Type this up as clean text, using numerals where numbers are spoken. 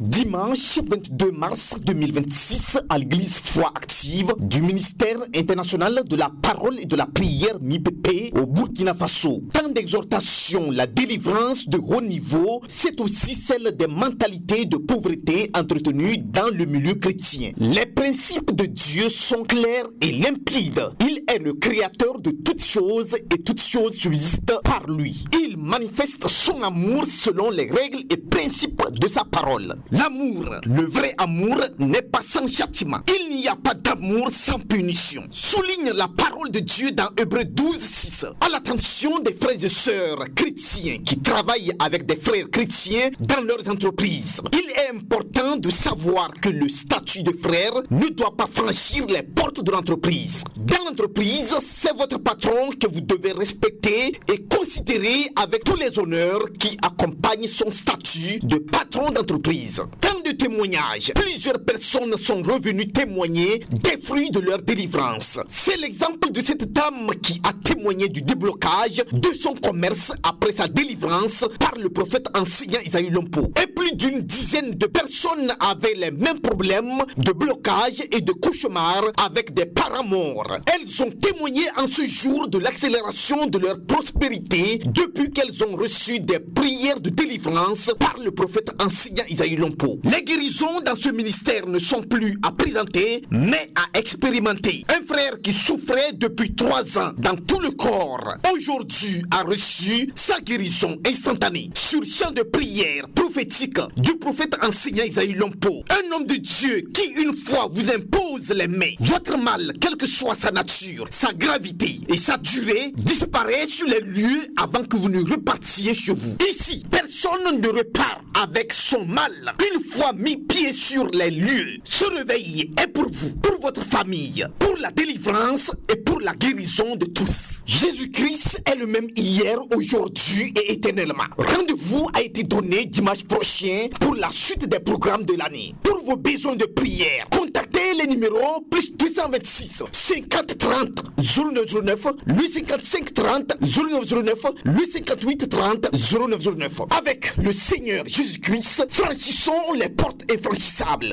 Dimanche 22 mars 2026 à l'église Foi Active du ministère international de la parole et de la prière MIPP au Burkina Faso. Tant d'exhortations, la délivrance de haut niveau, c'est aussi celle des mentalités de pauvreté entretenues dans le milieu chrétien. Les principes de Dieu sont clairs et limpides. Il est le créateur de toutes choses et toutes choses subsistent par lui. Il manifeste son amour selon les règles et principes de sa parole. L'amour, le vrai amour, n'est pas sans châtiment. Il n'y a pas d'amour sans punition. Souligne la parole de Dieu dans Hébreux 12:6. À l'attention des frères et sœurs chrétiens qui travaillent avec des frères chrétiens dans leurs entreprises. Il est important de savoir que le statut de frère ne doit pas franchir les portes de l'entreprise. Dans l'entreprise, c'est votre patron que vous devez respecter et considérer avec tous les honneurs qui accompagnent son statut de patron d'entreprise. Tant de témoignages, plusieurs personnes sont revenues témoigner des fruits de leur délivrance. C'est l'exemple de cette dame qui a témoigné du déblocage de son commerce après sa délivrance par le prophète enseignant Isaïe Lompo. Et plus d'une dizaine de personnes avaient les mêmes problèmes de blocage et de cauchemar avec des parents morts. Elles ont témoigné en ce jour de l'accélération de leur prospérité depuis qu'elles ont reçu des prières de délivrance par le prophète enseignant Isaïe Lompo. Les guérisons dans ce ministère ne sont plus à présenter, mais à expérimenter. Un frère qui souffrait depuis 3 ans dans tout le corps, aujourd'hui a reçu sa guérison instantanée sur champ de prière prophétique du prophète enseignant Isaïe Lompo. Un homme de Dieu qui une fois vous impose les mains. Votre mal, quelle que soit sa nature, sa gravité et sa durée, disparaît sur les lieux avant que vous ne repartiez chez vous. Ici, personne ne repart avec son mal. Une fois mis pied sur les lieux, ce réveil est pour vous, pour votre famille, pour la délivrance et pour la guérison de tous. Jésus-Christ est le même hier, aujourd'hui et éternellement. Rendez-vous a été donné dimanche prochain pour la suite des programmes de l'année. Pour vos besoins de prière, contactez les numéros plus 226 50 30 0909, le 55 30 0909, le 58 30 0909. Avec le Seigneur Jésus-Christ, franchissons les portes infranchissables.